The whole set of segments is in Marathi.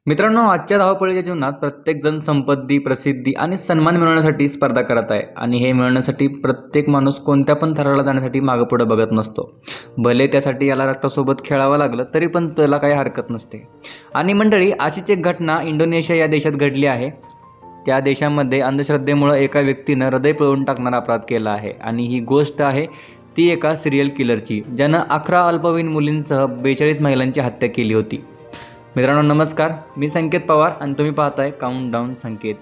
मित्रांनो, आजच्या धावपळीच्या जीवनात प्रत्येकजण संपत्ती, प्रसिद्धी आणि सन्मान मिळवण्यासाठी स्पर्धा करत आहे आणि हे मिळवण्यासाठी प्रत्येक माणूस कोणत्या पण थराला जाण्यासाठी मागपुढे बघत नसतो. भले त्यासाठी याला रक्तासोबत खेळावं लागलं तरी पण त्याला काही हरकत नसते. आणि मंडळी, अशीच एक घटना इंडोनेशिया या देशात घडली आहे. त्या देशामध्ये अंधश्रद्धेमुळे एका व्यक्तीनं हृदय पिळून टाकणारा अपराध केला आहे आणि ही गोष्ट आहे ती एका सिरियल किलरची, ज्यानं 11 अल्पवयीन मुलींसह 42 महिलांची हत्या केली होती. मित्रांनो नमस्कार, मी संकेत पवार आणि तुम्ही पाहताय काउंटडाऊन संकेत.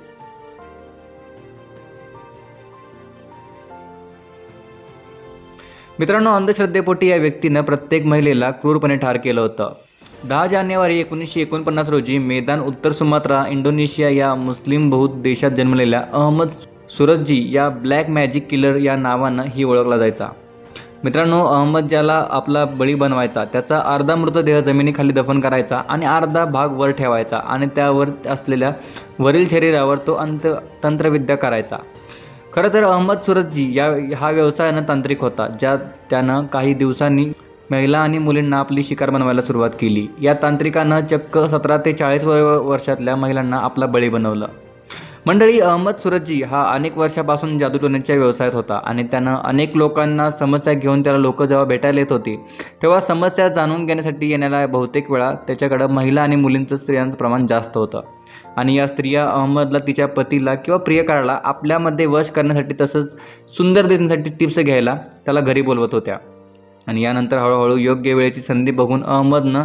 मित्रांनो, अंधश्रद्धेपोटी या व्यक्तीनं प्रत्येक महिलेला क्रूरपणे ठार केलं होतं. 10 जानेवारी 1949 रोजी मेदान, उत्तर सुमात्रा, इंडोनेशिया या मुस्लिम बहु देशात जन्मलेल्या अहमद सुरज्जी या ब्लॅक मॅजिक किलर या नावानं ही ओळखला जायचा. मित्रांनो, अहमद ज्याला आपला बळी बनवायचा त्याचा अर्धा मृतदेह जमिनीखाली दफन करायचा आणि अर्धा भाग वर ठेवायचा आणि त्यावर असलेल्या वरील शरीरावर तो तंत्रविद्या करायचा. खरं तर अहमद सुरज्जी हा व्यवसायानं तांत्रिक होता, ज्यात त्यानं काही दिवसांनी महिला आणि मुलींना आपली शिकार बनवायला सुरुवात केली. या तांत्रिकानं चक्क 17 ते 40 वर्षातल्या महिलांना आपला बळी बनवलं. मंडळी, अहमद सुरज्जी हा अनेक वर्षापासून जादू टोण्याच्या व्यवसायात होता आणि त्यानं अनेक लोकांना समस्या घेऊन त्याला लोक जेव्हा भेटायला येत होती तेव्हा समस्या जाणून घेण्यासाठी येण्याला बहुतेक वेळा त्याच्याकडं महिला आणि मुलींचं स्त्रियांचं प्रमाण जास्त होतं. आणि या स्त्रिया अहमदला तिच्या पतीला किंवा प्रियकराला आपल्यामध्ये वश करण्यासाठी तसंच सुंदर दिसण्यासाठी टिप्स घ्यायला त्याला घरी बोलवत होत्या. आणि यानंतर हळूहळू योग्य वेळेची संधी बघून अहमदनं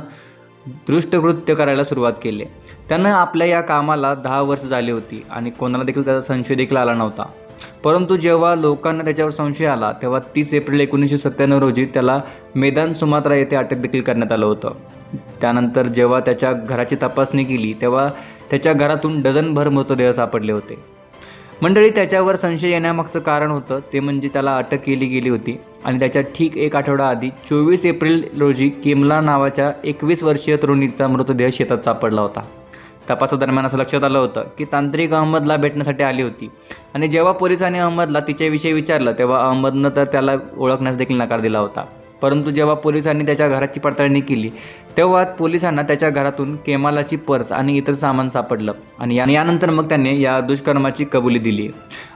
दृष्टकृत्य करायला सुरुवात केली. त्यानं आपल्या या कामाला 10 वर्ष झाली होती आणि कोणाला देखील त्याचा संशय देखील आला नव्हता. परंतु जेव्हा लोकांना त्याच्यावर संशय आला तेव्हा 30 एप्रिल 1997 रोजी त्याला मेदान, सुमात्रा येथे अटक देखील करण्यात आलं होतं. त्यानंतर जेव्हा त्याच्या घराची तपासणी केली तेव्हा त्याच्या घरातून डझनभर मृतदेह सापडले होते. मंडळी, त्याच्यावर संशय येण्यामागचं कारण होतं ते म्हणजे त्याला अटक केली गेली होती आणि त्याच्या ठीक एक आठवडा आधी 24 एप्रिल रोजी केमला नावाच्या 21 वर्षीय तरुणीचा मृतदेह शेतात सापडला होता. तपासादरम्यान असं लक्षात आलं होतं की तांत्रिक अहमदला भेटण्यासाठी आली होती आणि जेव्हा पोलिसांनी अहमदला तिच्याविषयी विचारलं तेव्हा अहमदनं तर त्याला ओळखण्यास देखील नकार दिला होता. परंतु जेव्हा पोलिसांनी त्याच्या घराची पडताळणी केली तेव्हा पोलिसांना त्याच्या घरातून केमालाची पर्स आणि इतर सामान सापडलं आणि यानंतर मग त्याने या दुष्कर्माची कबुली दिली.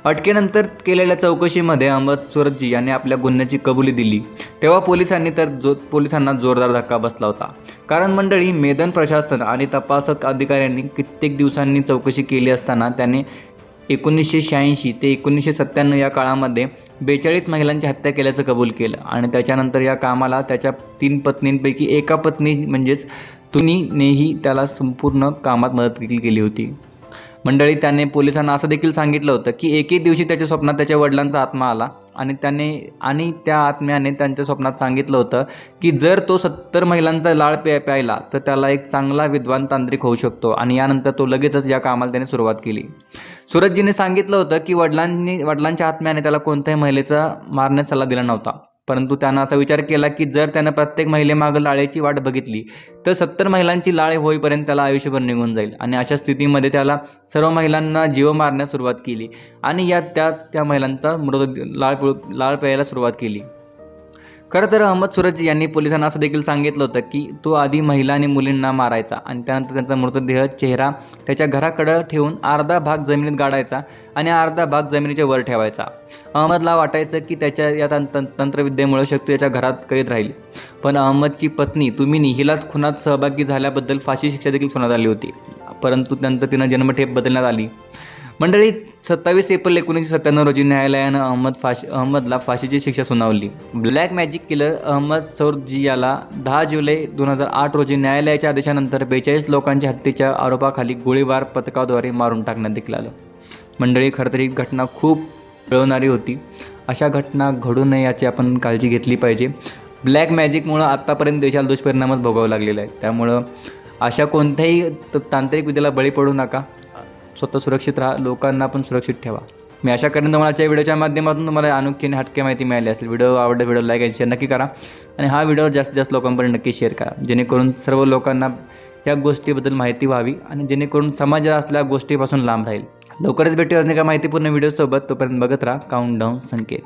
अटकेनंतर केलेल्या चौकशीमध्ये अहमद सुरज्जी याने आपल्या गुन्ह्याची कबुली दिली तेव्हा पोलिसांना जोरदार धक्का बसला होता. कारण मंडळी, मेदन प्रशासन आणि तपासक अधिकाऱ्यांनी कित्येक दिवसांनी चौकशी केली असताना त्याने 1986 ते 1997 या काळामध्ये 42 महिलांची हत्या केल्याचं कबूल केलं आणि त्याच्यानंतर या कामाला त्याच्या 3 पत्नींपैकी एका पत्नी म्हणजेच तुनीनेही त्याला संपूर्ण कामात मदत देखील केली होती. मंडळी, त्याने पोलिसांना असं देखील सांगितलं होतं की एके दिवशी त्याच्या स्वप्नात त्याच्या वडिलांचा आत्मा आला आणि त्या आत्म्याने त्यांच्या स्वप्नात सांगितलं होतं की जर तो 70 महिलांचा लाळ प्यायला तर त्याला एक चांगला विद्वान तांत्रिक होऊ शकतो. आणि यानंतर तो लगेचच या कामाला त्याने सुरुवात केली. सुरज्जीने सांगितलं होतं की वडिलांच्या आत्म्याने त्याला कोणत्याही महिलेचा मारण्यास सल्ला दिला नव्हता, परंतु त्यानं असा विचार केला की जर त्यानं प्रत्येक महिलेमागं लाळेची वाट बघितली तर 70 महिलांची लाळ होईपर्यंत त्याला आयुष्यभर निघून जाईल. आणि अशा स्थितीमध्ये त्याला सर्व महिलांना जीव मारण्यास सुरुवात केली आणि त्या महिलांचा लाळ प्यायला सुरुवात केली. खरं तर अहमद सुरज्जी यांनी पोलिसांना असं देखील सांगितलं होतं की तो आधी महिला आणि मुलींना मारायचा आणि त्यानंतर त्यांचा मृतदेह चेहरा त्याच्या घराकडं ठेवून अर्धा भाग जमिनीत गाडायचा आणि अर्धा भाग जमिनीच्या वर ठेवायचा. अहमदला वाटायचं की त्याच्या या तंत्रविद्येमुळे शक्ती त्याच्या घरात कैद राहील. पण अहमदची पत्नी तुमिनी हिलाच खुनात सहभागी झाल्याबद्दल फाशी शिक्षा देखील सुनावण्यात आली होती, परंतु त्यानंतर तिनं जन्मठेप बदलण्यात आली. मंडळी, 27 एप्रिल 1997 रोजी न्यायालयानं अहमदला फाशीची शिक्षा सुनावली. ब्लॅक मॅजिक किलर अहमद सुरज्जी याला 10 जुलै 2008 रोजी न्यायालयाच्या आदेशानंतर 42 लोकांच्या हत्येच्या आरोपाखाली गोळीबार पथकाद्वारे मारून टाकण्यात देखील आलं. मंडळी, खरं तर ही घटना खूप पिळवणारी होती. अशा घटना घडू नये याची आपण काळजी घेतली पाहिजे. ब्लॅक मॅजिकमुळं आत्तापर्यंत देशाला दुष्परिणामच भोगावं लागलेला आहे. त्यामुळं अशा कोणत्याही तांत्रिक विद्येला बळी पडू नका. स्वतः सुरक्षित राहा, लोकांना पण सुरक्षित ठेवा. मी आशा करेन तुम्हाला आजच्या व्हिडिओच्या माध्यमातून तुम्हाला अनोखी आणि हटके माहिती मिळाली असेल. व्हिडिओ आवडला, व्हिडिओ लाईक आणि शेअर नक्की करा आणि हा व्हिडिओ जास्तीत जास्त लोकांपर्यंत नक्की शेअर करा, जेणेकरून सर्व लोकांना या गोष्टीबद्दल माहिती व्हावी आणि जेणेकरून समाजात असलेल्या गोष्टीपासून लांब राहील. लवकरच भेटू अनेक माहितीपूर्ण व्हिडिओसोबत. तोपर्यंत बघत राहा काउंटडाऊन संकेत.